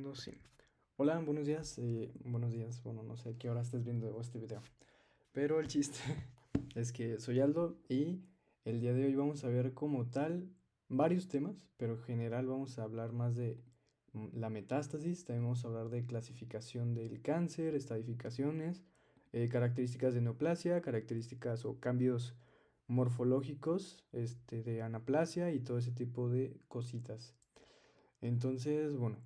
Grabando, sí. Hola, buenos días. Buenos días. Bueno, no sé a qué hora estés viendo este video. Pero el chiste es que soy Aldo y el día de hoy vamos a ver como tal varios temas, pero en general vamos a hablar más de la metástasis. También vamos a hablar de clasificación del cáncer, estadificaciones, características de neoplasia, características o cambios morfológicos de anaplasia y todo ese tipo de cositas. Entonces, bueno,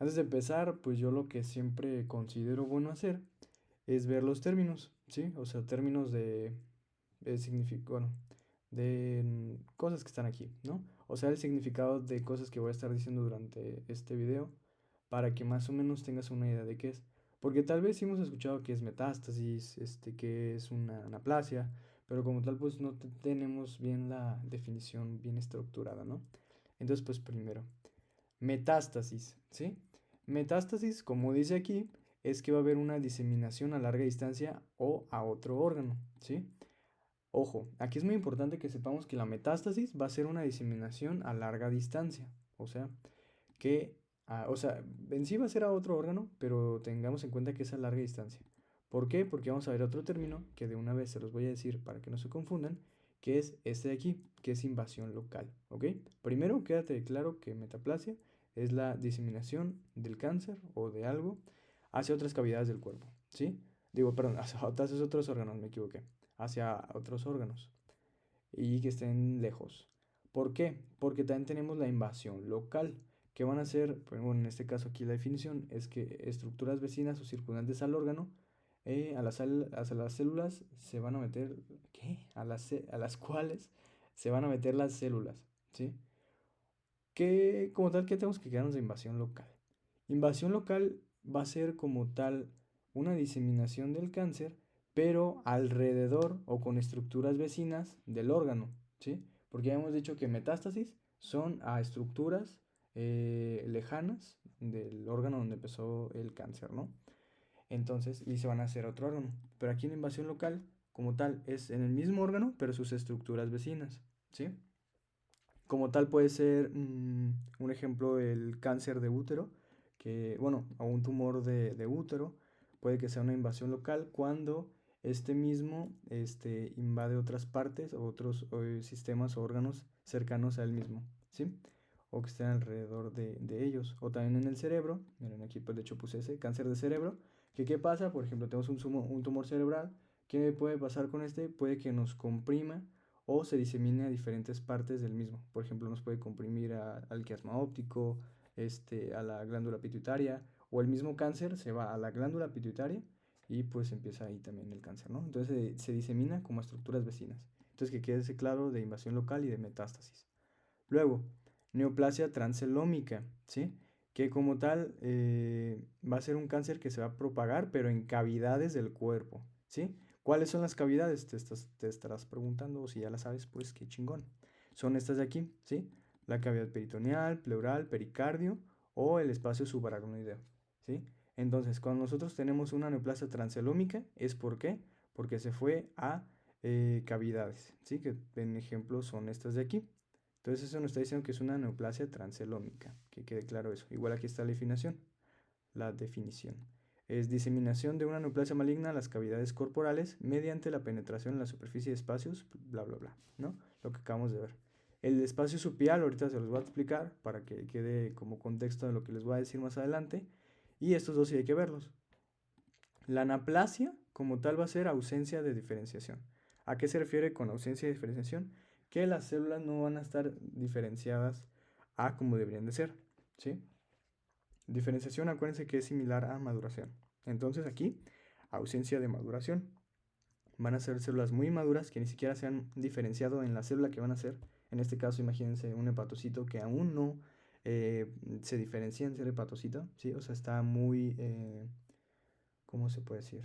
antes de empezar, pues yo lo que siempre considero bueno hacer es ver los términos, ¿sí? O sea, términos bueno, de cosas que están aquí, ¿no? O sea, el significado de cosas que voy a estar diciendo durante este video para que más o menos tengas una idea de qué es. Porque tal vez sí hemos escuchado que es metástasis, que es una anaplasia, pero como tal, pues no tenemos bien la definición bien estructurada, ¿no? Entonces, pues primero. Metástasis, ¿sí? Metástasis, como dice aquí, es que va a haber una diseminación a larga distancia o a otro órgano, ¿sí? Ojo, aquí es muy importante que sepamos que la metástasis va a ser una diseminación a larga distancia, o sea, en sí va a ser a otro órgano, pero tengamos en cuenta que es a larga distancia. ¿Por qué? Porque vamos a ver otro término que de una vez se los voy a decir para que no se confundan, que es este de aquí, que es invasión local, ¿ok? Primero, quédate claro que metaplasia es la diseminación del cáncer o de algo hacia otras cavidades del cuerpo, ¿sí? Digo, perdón, hacia otros órganos, me equivoqué, hacia otros órganos y que estén lejos. ¿Por qué? Porque también tenemos la invasión local, que van a ser, pues, bueno, en este caso aquí la definición es que estructuras vecinas o circundantes al órgano, a las células se van a meter, ¿qué? A las cuales se van a meter las células, ¿sí? Que como tal, ¿qué tenemos que quedarnos de invasión local? Invasión local va a ser como tal una diseminación del cáncer, pero alrededor o con estructuras vecinas del órgano, ¿sí? Porque ya hemos dicho que metástasis son a estructuras lejanas del órgano donde empezó el cáncer, ¿no? Entonces, y se van a hacer a otro órgano. Pero aquí la invasión local, como tal, es en el mismo órgano, pero sus estructuras vecinas, ¿sí? Como tal puede ser un ejemplo el cáncer de útero, que, bueno, o un tumor de útero, puede que sea una invasión local cuando este mismo invade otras partes o otros sistemas o órganos cercanos a él mismo, ¿sí? O que estén alrededor de ellos. O también en el cerebro, miren aquí pues de hecho puse ese, cáncer de cerebro, que qué pasa, por ejemplo, tenemos un tumor cerebral, ¿qué puede pasar con este? Puede que nos comprima o se disemina a diferentes partes del mismo. Por ejemplo, nos puede comprimir al quiasma óptico, a la glándula pituitaria, o el mismo cáncer se va a la glándula pituitaria y pues empieza ahí también el cáncer, ¿no? Entonces se disemina como a estructuras vecinas. Entonces que quede claro de invasión local y de metástasis. Luego, neoplasia transcelómica, ¿sí? Que como tal va a ser un cáncer que se va a propagar, pero en cavidades del cuerpo, ¿sí? ¿Cuáles son las cavidades? Te estarás preguntando, o si ya las sabes, pues qué chingón. Son estas de aquí, ¿sí? La cavidad peritoneal, pleural, pericardio o el espacio subaracnoideo, ¿sí? Entonces, cuando nosotros tenemos una neoplasia transcelómica, ¿es por qué? Porque se fue a cavidades, ¿sí? Que en ejemplo son estas de aquí. Entonces eso nos está diciendo que es una neoplasia transcelómica, que quede claro eso. Igual aquí está la definición. Es diseminación de una neoplasia maligna a las cavidades corporales mediante la penetración en la superficie de espacios, bla, bla, bla, ¿no? Lo que acabamos de ver. El espacio supial, ahorita se los voy a explicar para que quede como contexto de lo que les voy a decir más adelante. Y estos dos sí hay que verlos. La anaplasia, como tal, va a ser ausencia de diferenciación. ¿A qué se refiere con ausencia de diferenciación? Que las células no van a estar diferenciadas a como deberían de ser, ¿sí? Diferenciación, acuérdense que es similar a maduración. Entonces aquí, ausencia de maduración. Van a ser células muy maduras que ni siquiera se han diferenciado en la célula que van a ser. En este caso, imagínense un hepatocito que aún no se diferencia en ser hepatocito, ¿sí? O sea, está muy, ¿cómo se puede decir?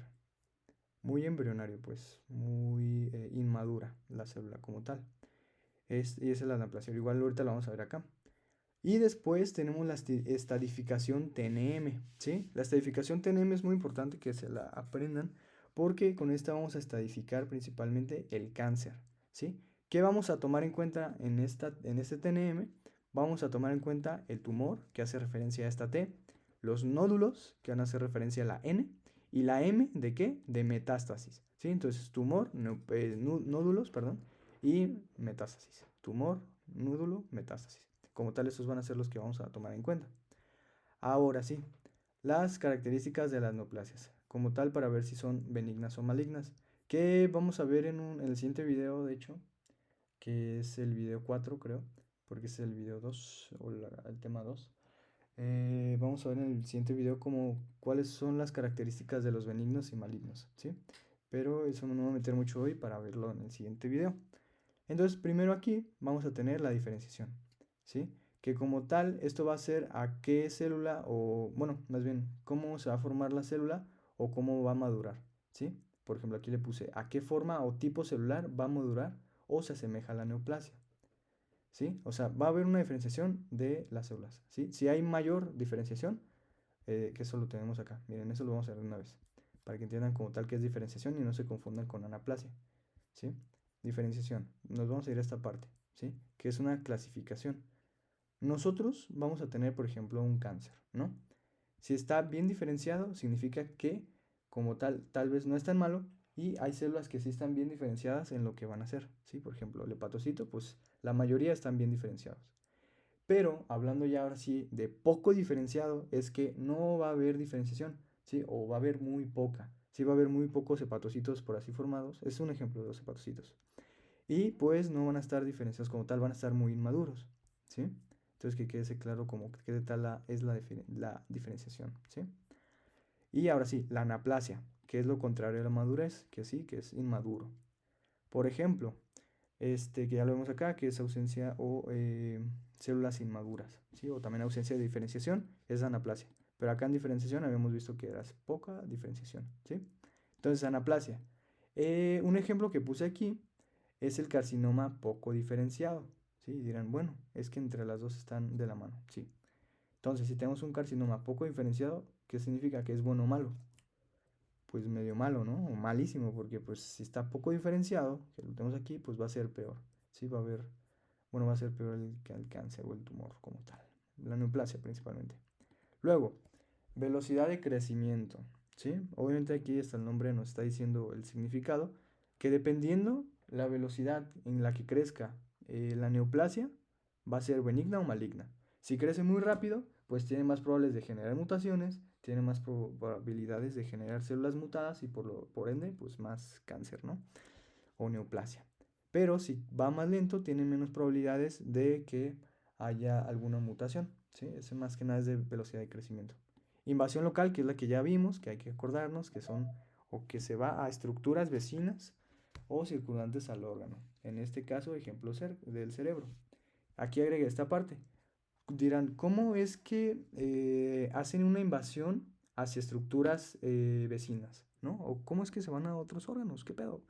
Muy embrionario, pues, muy inmadura la célula como tal. Y esa es la anaplasia. Igual ahorita la vamos a ver acá. Y después tenemos la estadificación TNM, ¿sí? La estadificación TNM es muy importante que se la aprendan porque con esta vamos a estadificar principalmente el cáncer, ¿sí? ¿Qué vamos a tomar en cuenta en este TNM? Vamos a tomar en cuenta el tumor, que hace referencia a esta T, los nódulos, que van a hacer referencia a la N, y la M, ¿de qué? De metástasis, ¿sí? Entonces, tumor, nódulos, perdón, y metástasis. Tumor, nódulo, metástasis. Como tal, estos van a ser los que vamos a tomar en cuenta. Ahora sí, las características de las neoplasias, como tal, para ver si son benignas o malignas, que vamos a ver en el siguiente video, de hecho, que es el video 4, creo, porque es el video 2 o el tema 2. Vamos a ver en el siguiente video cuáles son las características de los benignos y malignos, ¿sí? Pero eso no me voy a meter mucho hoy para verlo en el siguiente video. Entonces, primero aquí vamos a tener la diferenciación, ¿sí? Que como tal, esto va a ser a qué célula, o bueno, más bien, cómo se va a formar la célula o cómo va a madurar, ¿sí? Por ejemplo, aquí le puse a qué forma o tipo celular va a madurar o se asemeja a la neoplasia, ¿sí? O sea, va a haber una diferenciación de las células, ¿sí? Si hay mayor diferenciación, que eso lo tenemos acá. Miren, eso lo vamos a ver una vez, para que entiendan como tal que es diferenciación y no se confundan con anaplasia, ¿sí? Diferenciación. Nos vamos a ir a esta parte, ¿sí? Que es una clasificación. Nosotros vamos a tener, por ejemplo, un cáncer, ¿no? Si está bien diferenciado, significa que como tal vez no es tan malo y hay células que sí están bien diferenciadas en lo que van a hacer, ¿sí? Por ejemplo, el hepatocito, pues la mayoría están bien diferenciados. Pero hablando ya ahora sí de poco diferenciado, es que no va a haber diferenciación, ¿sí? O va a haber muy poca. Sí va a haber muy pocos hepatocitos por así formados. Es un ejemplo de los hepatocitos. Y pues no van a estar diferenciados como tal, van a estar muy inmaduros, ¿sí? Entonces que quede claro como qué tal es la diferenciación, ¿sí? Y ahora sí, la anaplasia, que es lo contrario a la madurez, que sí, que es inmaduro. Por ejemplo, que ya lo vemos acá, que es ausencia o células inmaduras, ¿sí? O también ausencia de diferenciación, es anaplasia. Pero acá en diferenciación habíamos visto que era poca diferenciación, ¿sí? Entonces, anaplasia. Un ejemplo que puse aquí es el carcinoma poco diferenciado, ¿sí? Y dirán, bueno, es que entre las dos están de la mano, sí. Entonces, si tenemos un carcinoma poco diferenciado, ¿qué significa? Que es bueno o malo. Pues medio malo, ¿no? O malísimo, porque pues si está poco diferenciado, que lo tenemos aquí, pues va a ser peor. Sí, va a haber, bueno, va a ser peor el cáncer o el tumor como tal. La neoplasia principalmente. Luego, velocidad de crecimiento, ¿sí? Obviamente aquí está el nombre, nos está diciendo el significado, que dependiendo la velocidad en la que crezca la neoplasia, va a ser benigna o maligna. Si crece muy rápido, pues tiene más probabilidades de generar mutaciones, tiene más probabilidades de generar células mutadas y por ende, pues más cáncer, ¿no? O neoplasia. Pero si va más lento, tiene menos probabilidades de que haya alguna mutación, ¿sí? Ese más que nada es de velocidad de crecimiento. Invasión local, que es la que ya vimos, que hay que acordarnos, que son o que se va a estructuras vecinas o circundantes al órgano. En este caso, ejemplo del cerebro. Aquí agregué esta parte. Dirán, ¿cómo es que hacen una invasión hacia estructuras vecinas? ¿No? ¿O cómo es que se van a otros órganos? ¿Qué pedo?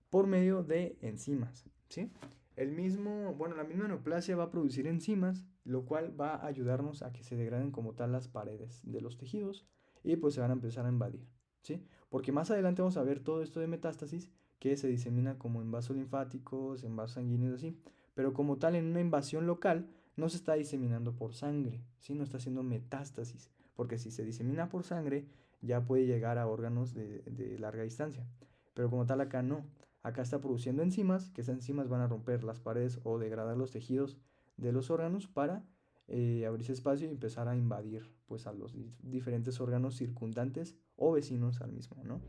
Por medio de enzimas, ¿sí? La misma neoplasia va a producir enzimas, lo cual va a ayudarnos a que se degraden como tal las paredes de los tejidos y pues se van a empezar a invadir, ¿sí? Porque más adelante vamos a ver todo esto de metástasis que se disemina como en vasos linfáticos, en vasos sanguíneos, así, pero como tal en una invasión local no se está diseminando por sangre, ¿sí? No está haciendo metástasis, porque si se disemina por sangre ya puede llegar a órganos de larga distancia, pero como tal acá no. Acá está produciendo enzimas, que esas enzimas van a romper las paredes o degradar los tejidos de los órganos para abrirse espacio y empezar a invadir pues a los diferentes órganos circundantes o vecinos al mismo, ¿no?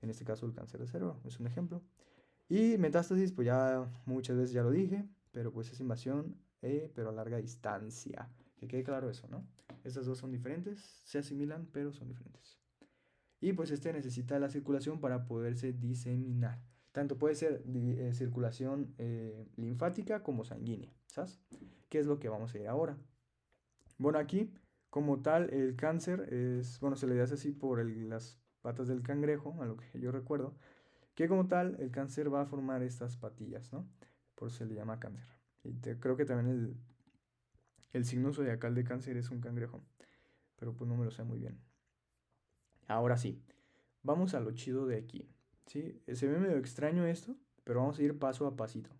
En este caso el cáncer de cerebro es un ejemplo. Y metástasis, pues ya muchas veces ya lo dije, pero pues es invasión, pero a larga distancia. Que quede claro eso, ¿no? Estas dos son diferentes, se asimilan, pero son diferentes. Y pues este necesita la circulación para poderse diseminar. Tanto puede ser circulación linfática como sanguínea, ¿sabes? ¿Qué es lo que vamos a ir ahora? Bueno, aquí como tal el cáncer es, bueno, se le hace así por las patas del cangrejo, a lo que yo recuerdo, que como tal el cáncer va a formar estas patillas, ¿no? Por eso se le llama cáncer. Y creo que también el signo zodiacal de cáncer es un cangrejo, pero pues no me lo sé muy bien. Ahora sí, vamos a lo chido de aquí, ¿sí? Se ve medio extraño esto, pero vamos a ir paso a pasito.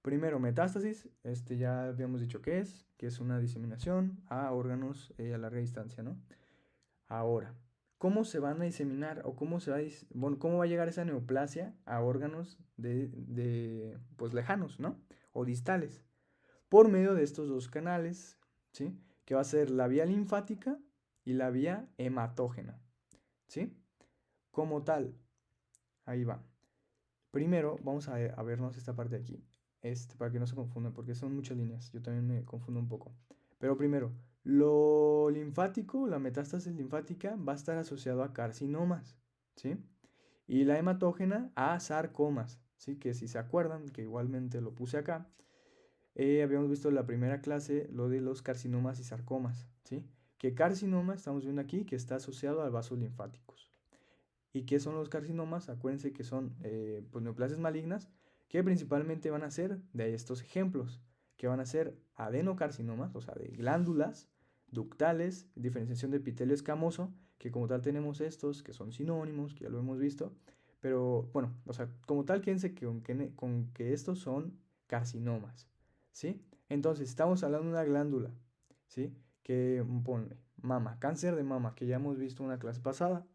Primero, metástasis, ya habíamos dicho que es una diseminación a órganos a larga distancia, ¿no? Ahora, ¿cómo se van a diseminar o bueno, cómo va a llegar esa neoplasia a órganos pues lejanos, ¿no? O distales, por medio de estos dos canales, ¿sí? Que va a ser la vía linfática y la vía hematógena, ¿sí? Como tal, ahí va. Primero vamos a vernos esta parte de aquí, para que no se confundan, porque son muchas líneas, yo también me confundo un poco. Pero primero, lo linfático, la metástasis linfática va a estar asociado a carcinomas, ¿sí? Y la hematógena a sarcomas, ¿sí? Que si se acuerdan, que igualmente lo puse acá, habíamos visto en la primera clase lo de los carcinomas y sarcomas, ¿sí? Que carcinoma, estamos viendo aquí, que está asociado a vasos linfáticos. ¿Y qué son los carcinomas? Acuérdense que son pues, neoplasias malignas que principalmente van a ser de estos ejemplos, que van a ser adenocarcinomas, o sea, de glándulas ductales, diferenciación de epitelio escamoso, que como tal tenemos estos, que son sinónimos, que ya lo hemos visto, pero bueno, o sea, como tal, quédense con que estos son carcinomas, ¿sí? Entonces, estamos hablando de una glándula, ¿sí? Que ponle mama, cáncer de mama, que ya hemos visto en una clase pasada,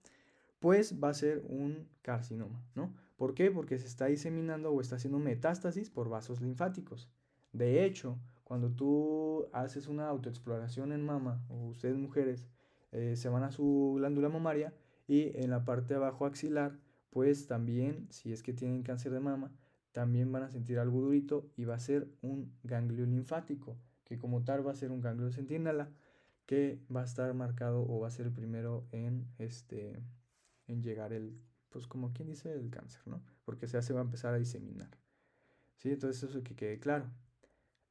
pues va a ser un carcinoma, ¿no? ¿Por qué? Porque se está diseminando o está haciendo metástasis por vasos linfáticos. De hecho, cuando tú haces una autoexploración en mama, o ustedes mujeres, se van a su glándula mamaria y en la parte de abajo axilar, pues también, si es que tienen cáncer de mama, también van a sentir algo durito y va a ser un ganglio linfático, que como tal va a ser un ganglio de centinela, que va a estar marcado o va a ser el primero en llegar pues como quien dice, el cáncer, ¿no? Porque ya se va a empezar a diseminar, ¿sí? Entonces eso que quede claro.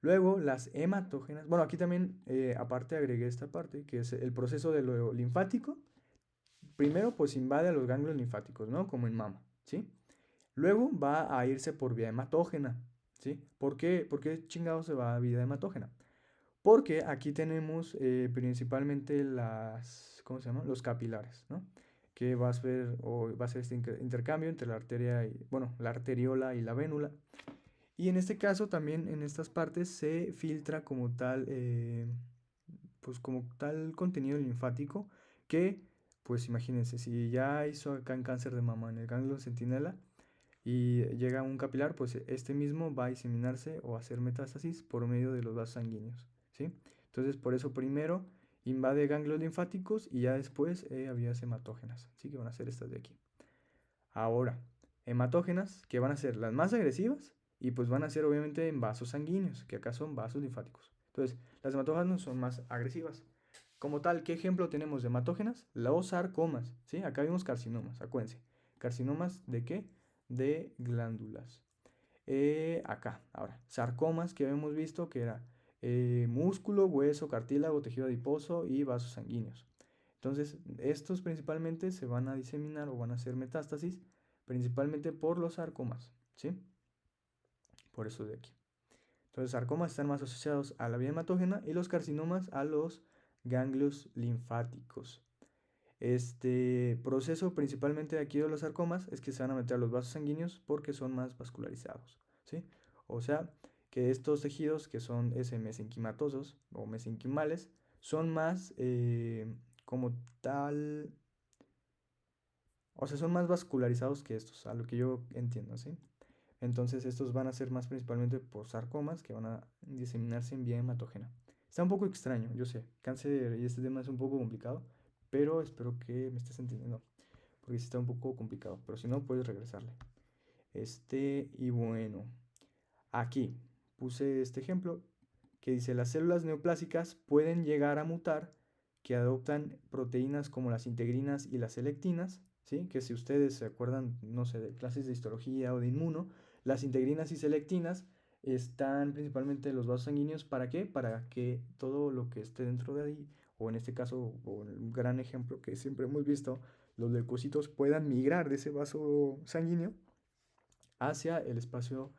Luego, las hematógenas, bueno, aquí también aparte agregué esta parte, que es el proceso de lo linfático. Primero, pues invade a los ganglios linfáticos, ¿no? Como en mama, ¿sí? Luego va a irse por vía hematógena, ¿sí? ¿Por qué chingado se va a vía hematógena? Porque aquí tenemos principalmente ¿cómo se llama? Los capilares, ¿no? Que va a ser este intercambio entre la arteria y, bueno, la arteriola y la vénula. Y en este caso también en estas partes se filtra como tal, pues como tal contenido linfático que, pues imagínense, si ya hizo acá en cáncer de mama en el ganglio centinela y llega a un capilar, pues este mismo va a diseminarse o a hacer metástasis por medio de los vasos sanguíneos, ¿sí? Entonces, por eso primero invade ganglios linfáticos y ya después vías hematógenas, ¿sí? Que van a ser estas de aquí. Ahora, hematógenas, que van a ser las más agresivas y pues van a ser obviamente en vasos sanguíneos, que acá son vasos linfáticos. Entonces, las hematógenas son más agresivas. Como tal, ¿qué ejemplo tenemos de hematógenas? Los sarcomas, ¿sí? Acá vimos carcinomas, acuérdense. ¿Carcinomas de qué? De glándulas. Acá, ahora, sarcomas que habíamos visto que era músculo, hueso, cartílago, tejido adiposo y vasos sanguíneos. Entonces, estos principalmente se van a diseminar o van a hacer metástasis principalmente por los sarcomas, ¿sí? Por eso de aquí. Entonces, sarcomas están más asociados a la vía hematógena y los carcinomas a los ganglios linfáticos. Este proceso principalmente de aquí de los sarcomas es que se van a meter a los vasos sanguíneos porque son más vascularizados, ¿sí? O sea, que estos tejidos que son mesenquimatosos o mesenquimales son más como tal, o sea, son más vascularizados que estos, a lo que yo entiendo, ¿sí? Entonces estos van a ser más principalmente por sarcomas que van a diseminarse en vía hematógena. Está un poco extraño, yo sé, cáncer y este tema es un poco complicado, pero espero que me estés entendiendo, porque sí está un poco complicado, pero si no puedes regresarle. Y bueno, aquí puse este ejemplo que dice las células neoplásicas pueden llegar a mutar que adoptan proteínas como las integrinas y las selectinas, ¿sí? Que si ustedes se acuerdan, no sé, de clases de histología o de inmuno, las integrinas y selectinas están principalmente en los vasos sanguíneos. ¿Para qué? Para que todo lo que esté dentro de ahí, o en este caso, o en un gran ejemplo que siempre hemos visto, los leucocitos puedan migrar de ese vaso sanguíneo hacia el espacio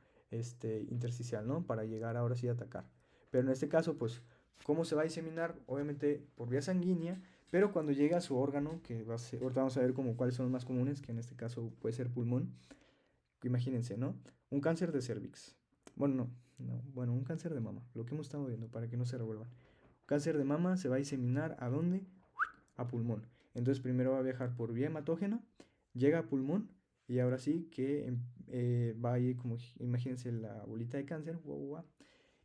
intersticial, ¿no? Para llegar ahora sí a atacar. Pero en este caso, pues, ¿cómo se va a diseminar? Obviamente por vía sanguínea, pero cuando llega a su órgano, que va a ser, ahorita vamos a ver como cuáles son los más comunes, que en este caso puede ser pulmón, imagínense, ¿no? Un cáncer de cervix. Bueno, no, No, bueno, un cáncer de mama, lo que hemos estado viendo, para que no se revuelvan. Cáncer de mama se va a diseminar ¿a dónde? A pulmón. Entonces primero va a viajar por vía hematógena, llega a pulmón y ahora sí que va a ir como, imagínense la bolita de cáncer, guau, guau,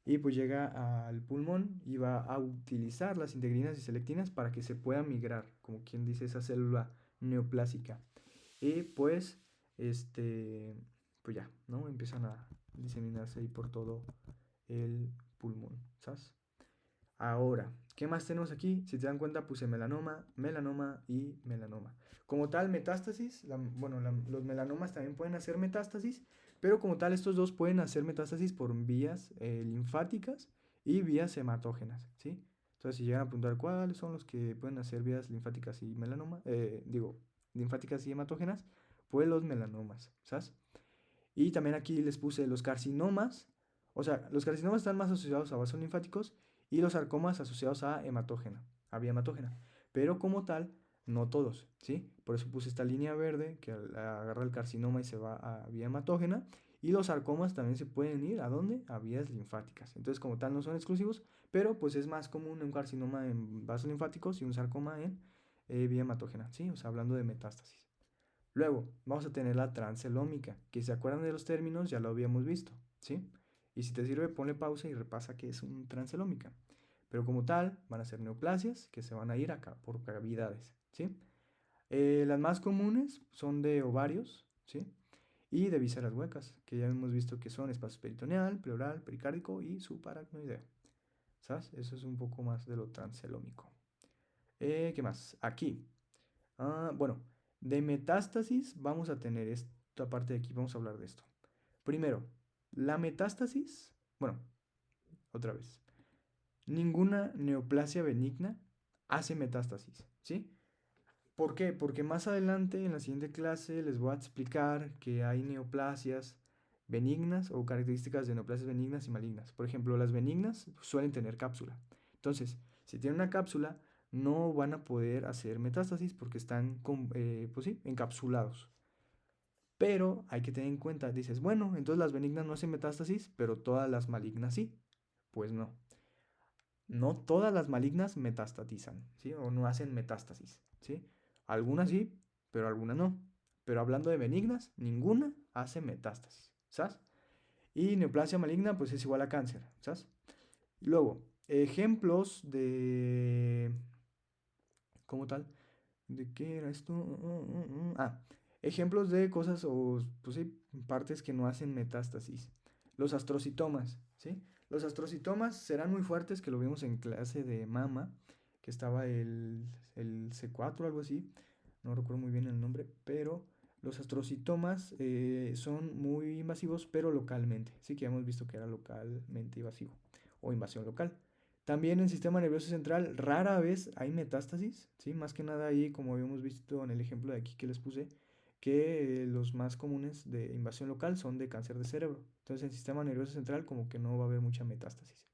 y pues llega al pulmón y va a utilizar las integrinas y selectinas para que se pueda migrar, como quien dice, esa célula neoplásica. Y pues, este, pues ya, ¿no? Empiezan a diseminarse ahí por todo el pulmón, ¿sabes? Ahora, ¿qué más tenemos aquí? Si te dan cuenta, puse melanoma, melanoma y melanoma. Como tal, metástasis, los melanomas también pueden hacer metástasis, pero como tal, estos dos pueden hacer metástasis por vías linfáticas y vías hematógenas, ¿sí? Entonces, si llegan a preguntar cuáles son los que pueden hacer vías linfáticas y melanoma, linfáticas y hematógenas, pues los melanomas, ¿sabes? Y también aquí les puse los carcinomas. O sea, los carcinomas están más asociados a vasos linfáticos y los sarcomas asociados a hematógena, a vía hematógena. Pero como tal, no todos, ¿sí? Por eso puse esta línea verde que agarra el carcinoma y se va a vía hematógena. Y los sarcomas también se pueden ir, ¿a dónde? A vías linfáticas. Entonces, como tal, no son exclusivos, pero pues es más común un carcinoma en vasos linfáticos y un sarcoma en vía hematógena, ¿sí? O sea, hablando de metástasis. Luego, vamos a tener la transcelómica, que si se acuerdan de los términos ya lo habíamos visto, ¿sí? Y si te sirve, ponle pausa y repasa qué es un transcelómica. Pero como tal, van a ser neoplasias que se van a ir acá por cavidades, ¿sí? Las más comunes son de ovarios, ¿sí? Y de vísceras huecas, que ya hemos visto que son espacio peritoneal, pleural, pericárdico y subaracnoideo, ¿sabes? Eso es un poco más de lo transcelómico. ¿Qué más? Aquí. Bueno, de metástasis vamos a tener esta parte de aquí, vamos a hablar de esto. Primero, la metástasis, bueno, otra vez, ninguna neoplasia benigna hace metástasis, ¿sí? ¿Por qué? Porque más adelante en la siguiente clase les voy a explicar que hay neoplasias benignas o características de neoplasias benignas y malignas. Por ejemplo, las benignas suelen tener cápsula. Entonces, si tienen una cápsula, no van a poder hacer metástasis porque están, pues sí, encapsulados. Pero hay que tener en cuenta, dices, bueno, entonces las benignas no hacen metástasis, pero todas las malignas sí. Pues no. No todas las malignas metastatizan, ¿sí? O no hacen metástasis, ¿sí? Algunas sí, pero algunas no. Pero hablando de benignas, ninguna hace metástasis, ¿sabes? Y neoplasia maligna, pues es igual a cáncer, ¿sabes? Luego, ejemplos de... ¿Cómo tal? ¿De qué era esto? Ejemplos de cosas o, pues sí, partes que no hacen metástasis. Los astrocitomas, ¿sí? Los astrocitomas serán muy fuertes, que lo vimos en clase de mama, que estaba el C4 o algo así, no recuerdo muy bien el nombre, pero los astrocitomas son muy invasivos, pero localmente, sí que hemos visto que era localmente invasivo o invasión local. También en el sistema nervioso central rara vez hay metástasis, ¿sí? Más que nada ahí, como habíamos visto en el ejemplo de aquí que les puse, que los más comunes de invasión local son de cáncer de cerebro. Entonces en el sistema nervioso central como que no va a haber mucha metástasis.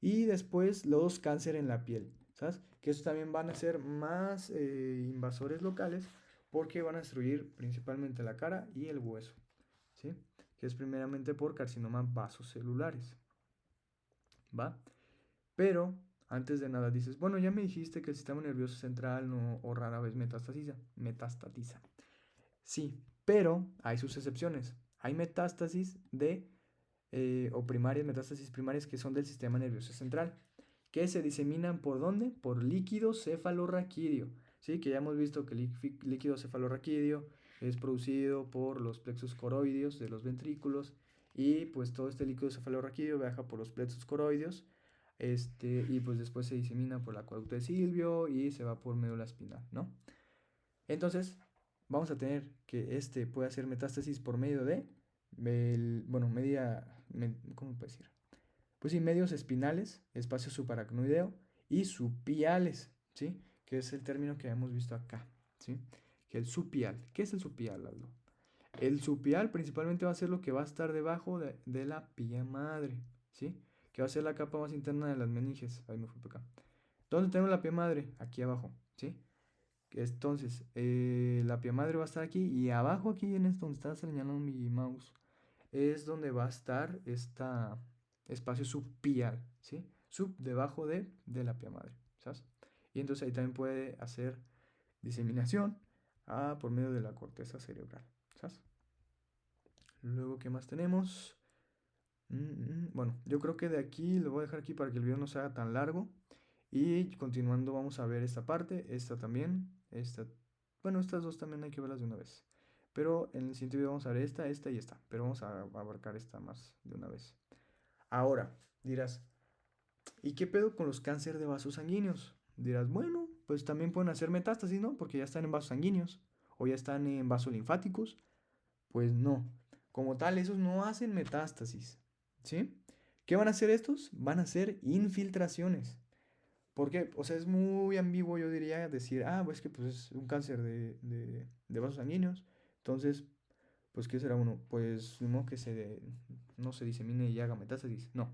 Y después los cáncer en la piel, ¿sabes? Que estos también van a ser más invasores locales porque van a destruir principalmente la cara y el hueso, ¿sí? Que es primeramente por carcinoma vasocelulares, ¿va? Pero antes de nada dices, bueno, ya me dijiste que el sistema nervioso central no, o rara vez metastatiza. Sí, pero hay sus excepciones. Hay metástasis o primarias, metástasis primarias que son del sistema nervioso central, que se diseminan ¿por dónde? Por líquido cefalorraquídeo. Sí, que ya hemos visto que el líquido cefalorraquídeo es producido por los plexos coroideos de los ventrículos y pues todo este líquido cefalorraquídeo viaja por los plexos coroideos y pues después se disemina por el acueducto de Silvio y se va por médula espinal, ¿no? Entonces, vamos a tener que puede hacer metástasis por medio de, ¿cómo puede decir? Pues sí, medios espinales, espacio subaracnoideo y supiales, ¿sí? Que es el término que hemos visto acá, ¿sí? Que el supial. ¿Qué es el supial, Aldo? El supial principalmente va a ser lo que va a estar debajo de la pía madre, ¿sí? Que va a ser la capa más interna de las meninges. Ahí me fui por acá. ¿Dónde tenemos la pía madre? Aquí abajo, ¿sí? Entonces, la pía madre va a estar aquí y abajo aquí en esto donde está señalando mi mouse. es donde va a estar este espacio subpial, ¿sí? Sub debajo de la pia madre, ¿sabes? Y entonces ahí también puede hacer diseminación por medio de la corteza cerebral, ¿sabes? Luego, ¿qué más tenemos? Bueno, yo creo que de aquí lo voy a dejar aquí para que el video no se haga tan largo. Y continuando vamos a ver esta parte, esta también, esta, bueno, estas dos también hay que verlas de una vez. Pero en el siguiente video vamos a ver esta y esta, pero vamos a abarcar esta más de una vez. Ahora, dirás, ¿y qué pedo con los cánceres de vasos sanguíneos? Dirás, bueno, pues también pueden hacer metástasis, ¿no? Porque ya están en vasos sanguíneos o ya están en vasos linfáticos. Pues no, como tal, esos no hacen metástasis, ¿sí? ¿Qué van a hacer estos? Van a hacer infiltraciones. ¿Por qué? O sea, es muy ambiguo, yo diría, decir, pues que pues es un cáncer de vasos sanguíneos. Entonces, pues, ¿qué será uno? Pues, no que no se disemine y haga metástasis. No.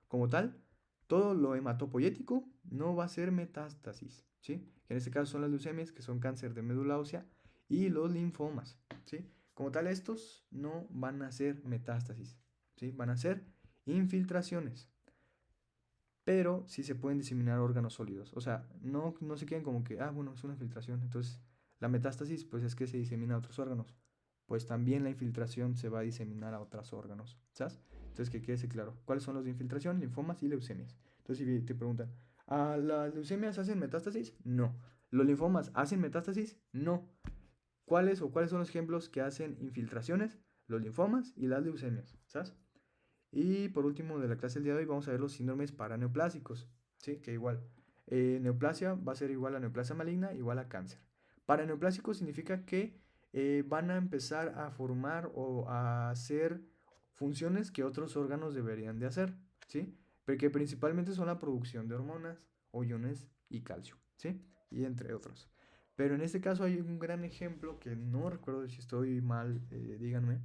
Como tal, todo lo hematopoyético no va a ser metástasis, ¿sí? Que en este caso son las leucemias, que son cáncer de médula ósea, y los linfomas, ¿sí? Como tal, estos no van a ser metástasis, ¿sí? Van a ser infiltraciones, pero sí se pueden diseminar órganos sólidos. O sea, no se queden como que, bueno, es una infiltración. Entonces, la metástasis, pues es que se disemina a otros órganos. Pues también la infiltración se va a diseminar a otros órganos, ¿sabes? Entonces, que quede claro. ¿Cuáles son los de infiltración? Linfomas y leucemias. Entonces, si te preguntan, ¿las leucemias hacen metástasis? No. ¿Los linfomas hacen metástasis? No. ¿Cuáles son los ejemplos que hacen infiltraciones? Los linfomas y las leucemias, ¿sabes? Y por último de la clase del día de hoy vamos a ver los síndromes paraneoplásicos, ¿sí? Que igual, neoplasia va a ser igual a neoplasia maligna, igual a cáncer. Paraneoplásico significa que van a empezar a formar o a hacer funciones que otros órganos deberían de hacer, ¿sí? Porque principalmente son la producción de hormonas, o iones y calcio, ¿sí? Y entre otros. Pero en este caso hay un gran ejemplo que no recuerdo si estoy mal, díganme,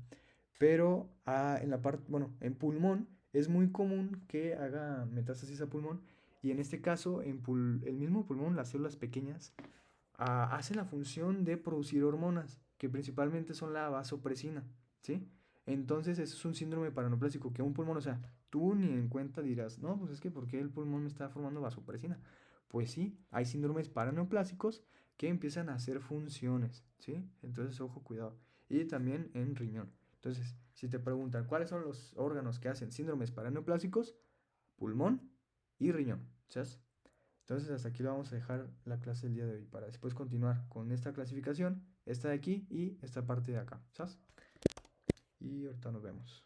pero en la parte, bueno, en pulmón es muy común que haga metástasis a pulmón y en este caso el mismo pulmón, las células pequeñas, hacen la función de producir hormonas, que principalmente son la vasopresina, ¿sí? Entonces eso es un síndrome paraneoplásico, que un pulmón, o sea, tú ni en cuenta dirás, no, pues es que ¿por qué el pulmón me está formando vasopresina? Pues sí, hay síndromes paraneoplásicos que empiezan a hacer funciones, ¿sí? Entonces, ojo, cuidado. Y también en riñón. Entonces, si te preguntan cuáles son los órganos que hacen síndromes paraneoplásicos, pulmón y riñón, ¿sabes? Entonces, hasta aquí lo vamos a dejar la clase del día de hoy para después continuar con esta clasificación, esta de aquí y esta parte de acá, ¿sabes? Y ahorita nos vemos.